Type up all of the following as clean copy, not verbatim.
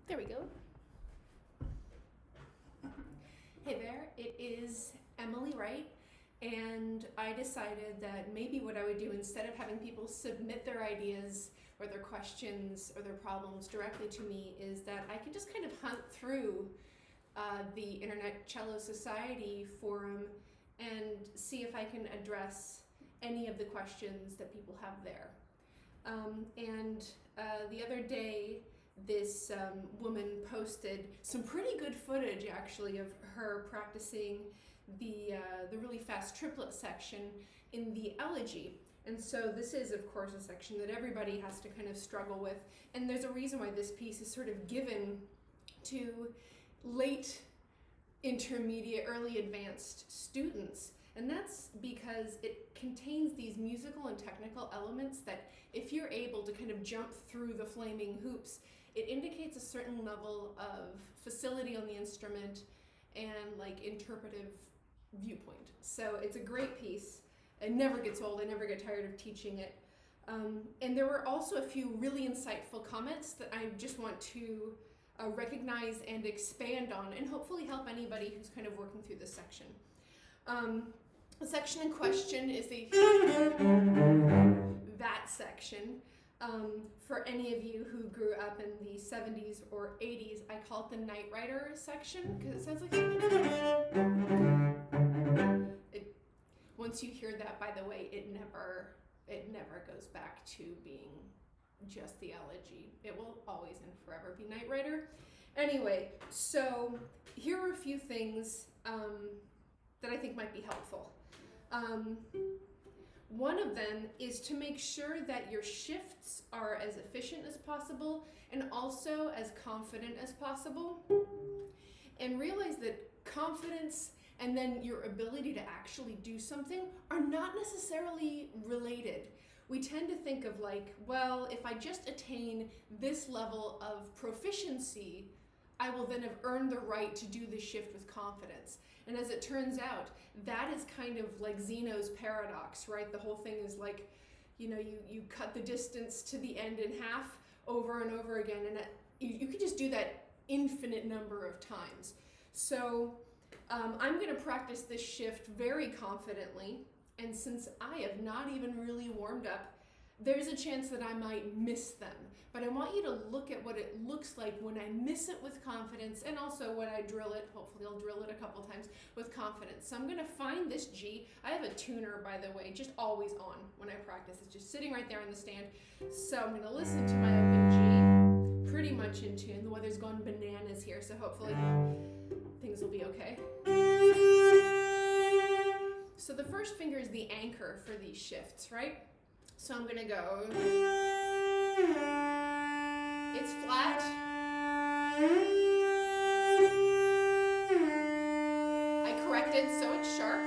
There we go. Hey there, it is Emily Wright, and I decided that maybe what I would do instead of having people submit their ideas or their questions or their problems directly to me is that I could just kind of hunt through the Internet Cello Society forum and see if I can address any of the questions that people have there. The other day, this woman posted some pretty good footage actually of her practicing the really fast triplet section in the Elegie. And so this is of course a section that everybody has to kind of struggle with, and there's a reason why this piece is sort of given to late intermediate, early advanced students. And that's because it contains these musical and technical elements that if you're able to kind of jump through the flaming hoops, it indicates a certain level of facility on the instrument and like interpretive viewpoint. So it's a great piece. It never gets old. I never get tired of teaching it. And there were also a few really insightful comments that I just want to recognize and expand on and hopefully help anybody who's kind of working through this section. The section in question is the that section. For any of you who grew up in the 70s or 80s, I call it the Knight Rider section because it sounds like once you hear that, by the way, it never goes back to being just the Elegie. It will always and forever be Knight Rider. Anyway, so here are a few things that I think might be helpful. One of them is to make sure that your shifts are as efficient as possible and also as confident as possible. And realize that confidence and then your ability to actually do something are not necessarily related. We tend to think of like, well, if I just attain this level of proficiency, I will then have earned the right to do the shift with confidence. And as it turns out, that is kind of like Zeno's paradox, right? The whole thing is like, you know, you cut the distance to the end in half over and over again, and you could just do that infinite number of times. So I'm going to practice this shift very confidently, and since I have not even really warmed up, there's a chance that I might miss them. But I want you to look at what it looks like when I miss it with confidence, and also when I drill it. Hopefully I'll drill it a couple times with confidence. So I'm going to find this G. I have a tuner, by the way, just always on when I practice. It's just sitting right there on the stand. So I'm going to listen to my open G, pretty much in tune. The weather's gone bananas here, so hopefully things will be okay. So the first finger is the anchor for these shifts, right? So I'm going to go, it's flat, I corrected so it's sharp,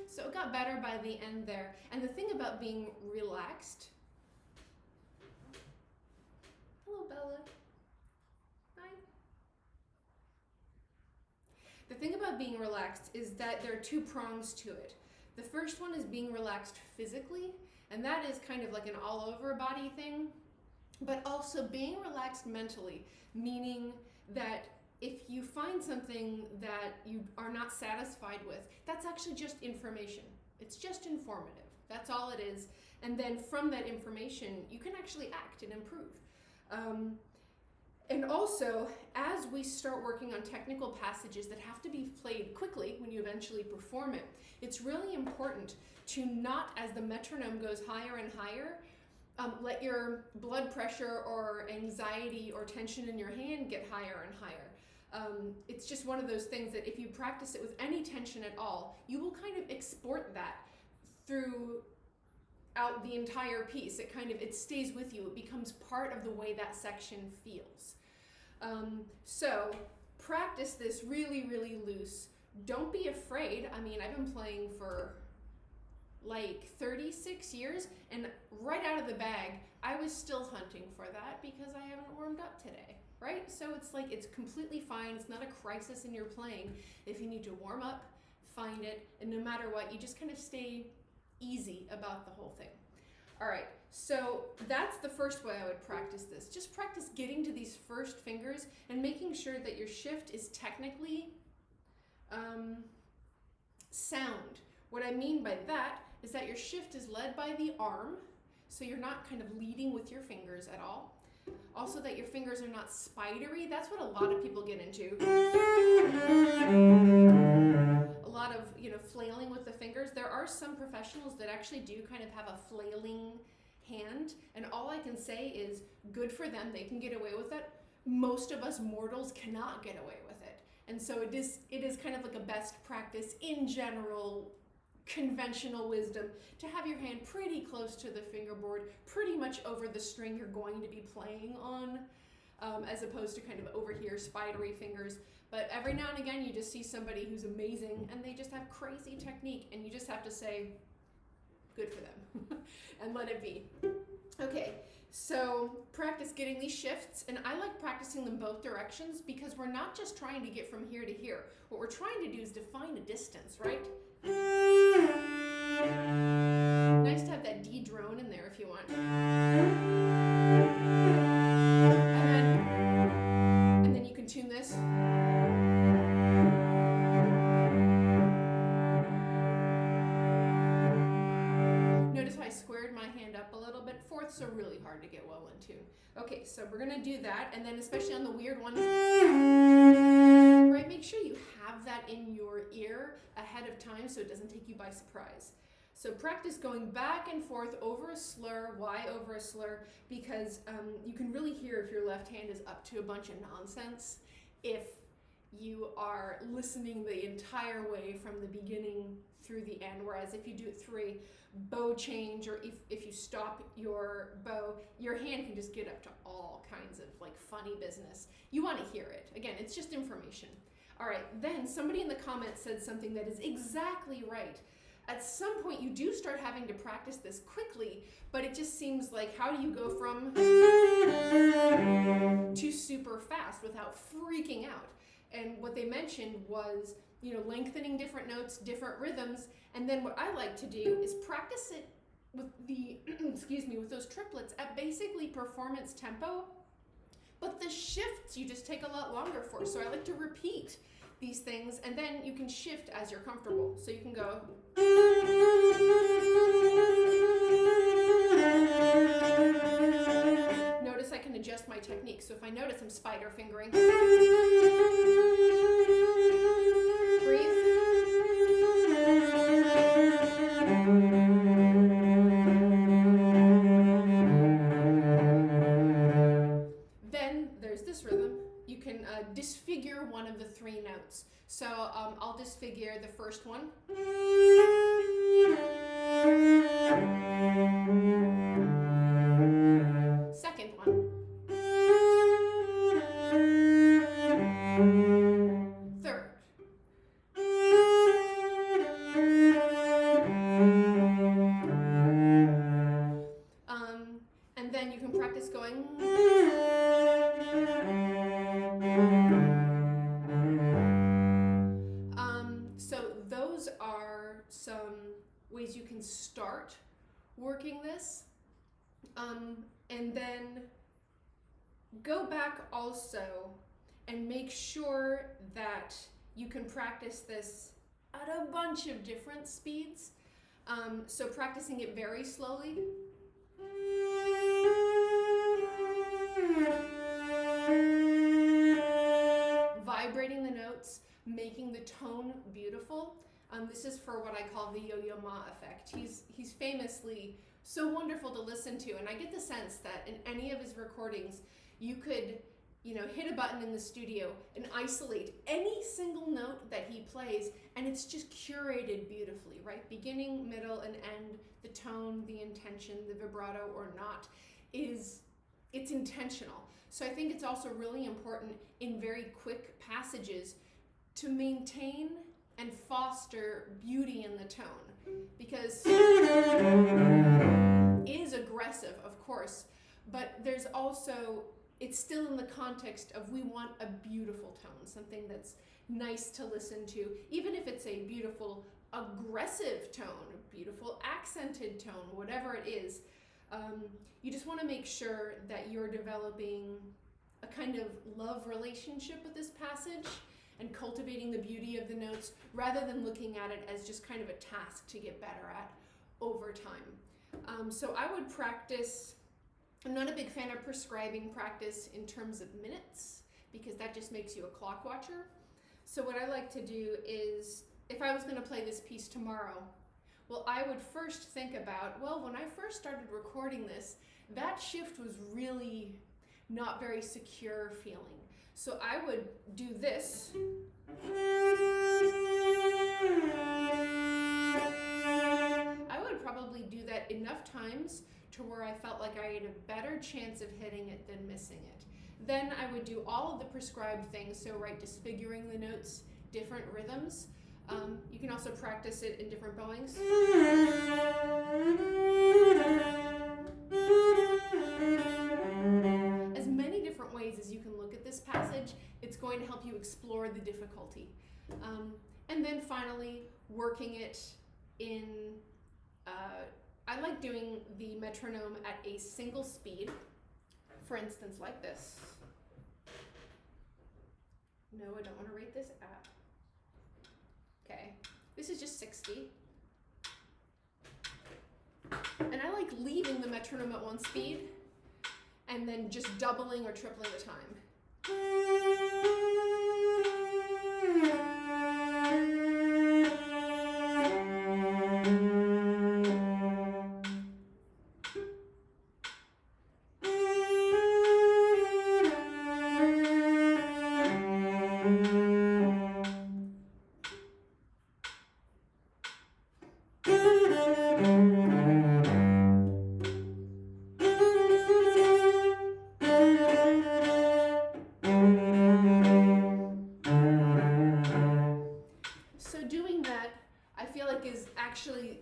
so it got better by the end there. And the thing about being relaxed, hello Bella, hi. The thing about being relaxed is that there are two prongs to it. The first one is being relaxed physically, and that is kind of like an all over body thing, but also being relaxed mentally, meaning that if you find something that you are not satisfied with, that's actually just information. It's just informative. That's all it is. And then from that information, you can actually act and improve. And also, as we start working on technical passages that have to be played quickly when you eventually perform it, it's really important to not, as the metronome goes higher and higher, let your blood pressure or anxiety or tension in your hand get higher and higher. It's just one of those things that if you practice it with any tension at all, you will kind of export that throughout the entire piece. It stays with you. It becomes part of the way that section feels. So practice this really, really loose. Don't be afraid. I mean, I've been playing for like 36 years, and right out of the bag, I was still hunting for that because I haven't warmed up today, right? So it's like, it's completely fine. It's not a crisis in your playing. If you need to warm up, find it, and no matter what, you just kind of stay easy about the whole thing. All right, so that's the first way I would practice this. Just practice getting to these first fingers and making sure that your shift is technically sound. What I mean by that is that your shift is led by the arm, so you're not kind of leading with your fingers at all. Also that your fingers are not spidery. That's what a lot of people get into. A lot of, flailing with the fingers. There are some professionals that actually do kind of have a flailing hand, and all I can say is good for them. They can get away with it. Most of us mortals cannot get away with it. And so it is kind of like a best practice in general, conventional wisdom, to have your hand pretty close to the fingerboard, pretty much over the string you're going to be playing on, as opposed to kind of over here, spidery fingers. But every now and again, you just see somebody who's amazing and they just have crazy technique, and you just have to say, good for them, and let it be. Okay, so practice getting these shifts, and I like practicing them both directions because we're not just trying to get from here to here. What we're trying to do is define a distance, right? Nice to have that D drone in there if you want. And then you can tune this. Notice how I squared my hand up a little bit. Fourths are really hard to get well in tune. Okay, so we're gonna do that, and then especially on the weird one, right? Make sure you have that in your ear ahead of time so it doesn't take you by surprise. So practice going back and forth over a slur. Why over a slur? Because you can really hear if your left hand is up to a bunch of nonsense if you are listening the entire way from the beginning through the end, whereas if you do it through a bow change, or if you stop your bow, your hand can just get up to all kinds of like funny business. You want to hear it. Again, it's just information. All right, then somebody in the comments said something that is exactly right. At some point, you do start having to practice this quickly, but it just seems like, how do you go from to super fast without freaking out? And what they mentioned was, lengthening different notes, different rhythms, and then what I like to do is practice it with the, with those triplets at basically performance tempo, but the shifts you just take a lot longer for. So I like to repeat these things, and then you can shift as you're comfortable. So you can go. Notice I can adjust my technique. So if I notice I'm spider fingering, breathe. Then there's this rhythm. You can disfigure one of the three notes. So I'll disfigure the first one. Second one. Third. And then you can practice going. So those are some ways you can start working this. And then go back also and make sure that you can practice this at a bunch of different speeds. So practicing it very slowly. Vibrating the notes, making the tone beautiful. This is for what I call the Yo-Yo Ma effect. He's famously so wonderful to listen to, and I get the sense that in any of his recordings, you could, hit a button in the studio and isolate any single note that he plays, and it's just curated beautifully, right? Beginning, middle, and end, the tone, the intention, the vibrato or not, it's intentional. So I think it's also really important in very quick passages to maintain and foster beauty in the tone, because it is aggressive, of course, but there's also it's still in the context of we want a beautiful tone, something that's nice to listen to, even if it's a beautiful aggressive tone, a beautiful accented tone, whatever it is. You just want to make sure that you're developing a kind of love relationship with this passage and cultivating the beauty of the notes rather than looking at it as just kind of a task to get better at over time. So I would practice. I'm not a big fan of prescribing practice in terms of minutes because that just makes you a clock watcher. So what I like to do is, if I was going to play this piece tomorrow, well, I would first think about, well, when I first started recording this, that shift was really not very secure feeling. So I would do this. I would probably do that enough times to where I felt like I had a better chance of hitting it than missing it. Then I would do all of the prescribed things, so right, disfiguring the notes, different rhythms. You can also practice it in different bowings. As many different ways as you can look at this passage, it's going to help you explore the difficulty. And then finally, working it in, I like doing the metronome at a single speed, for instance, like this. No, I don't want to rate this at. Okay, this is just 60. And I like leaving the metronome at one speed and then just doubling or tripling the time.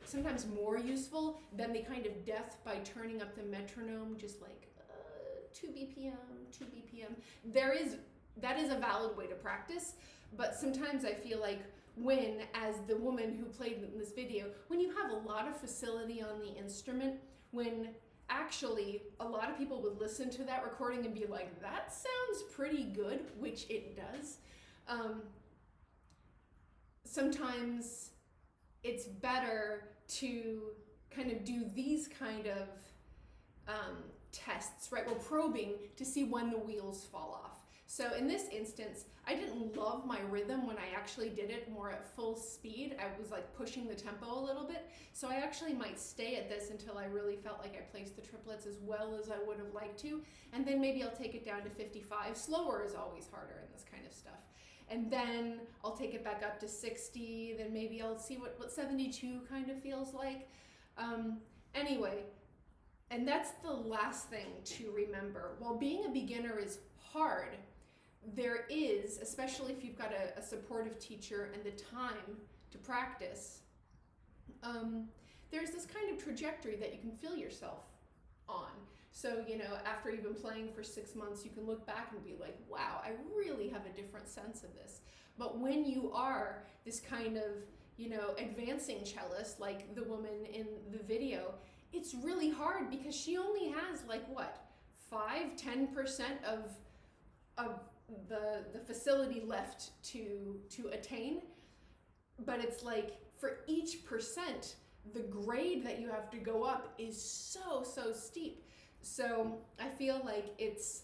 Sometimes more useful than the kind of death by turning up the metronome, just like 2 BPM, 2 BPM. That is a valid way to practice, but sometimes I feel like when, as the woman who played in this video, when you have a lot of facility on the instrument, when actually a lot of people would listen to that recording and be like, that sounds pretty good, which it does. Sometimes it's better to kind of do these kind of tests, right? We're probing to see when the wheels fall off. So in this instance, I didn't love my rhythm when I actually did it more at full speed. I was like pushing the tempo a little bit. So I actually might stay at this until I really felt like I placed the triplets as well as I would have liked to. And then maybe I'll take it down to 55. Slower is always harder in this kind of stuff. And then I'll take it back up to 60, then maybe I'll see what 72 kind of feels like. Anyway, and that's the last thing to remember. While being a beginner is hard, there is, especially if you've got a supportive teacher and the time to practice, there's this kind of trajectory that you can feel yourself on. So, you know, after you've been playing for 6 months, you can look back and be like, wow, I really have a different sense of this. But when you are this kind of, you know, advancing cellist, like the woman in the video, it's really hard because she only has like, what, 5-10% of the facility left to attain. But it's like, for each percent, the grade that you have to go up is so steep. So I feel like it's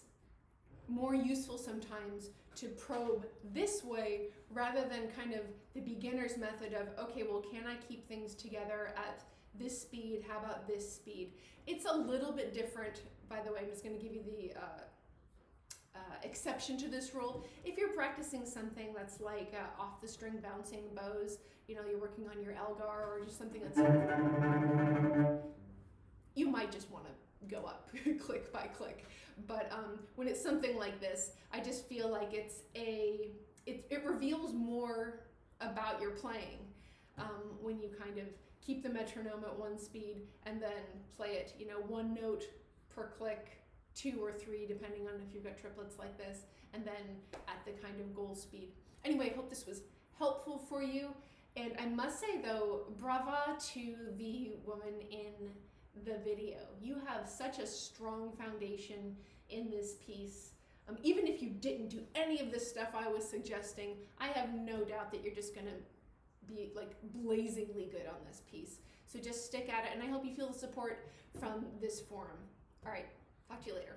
more useful sometimes to probe this way rather than kind of the beginner's method of, okay, well, can I keep things together at this speed? How about this speed? It's a little bit different. By the way, I'm just going to give you the exception to this rule. If you're practicing something that's like off the string bouncing bows, you know, you're working on your Elgar or just something that's, you might just want to go up click by click. But when it's something like this, I just feel like it reveals more about your playing when you kind of keep the metronome at one speed and then play it, you know, one note per click 2 or 3, depending on if you've got triplets like this, and then at the kind of goal speed. Anyway, I hope this was helpful for you. And I must say though, brava to the woman in the video. You have such a strong foundation in this piece. Even if you didn't do any of this stuff I was suggesting, I have no doubt that you're just gonna be like blazingly good on this piece. So just stick at it, and I hope you feel the support from this forum. All right, talk to you later.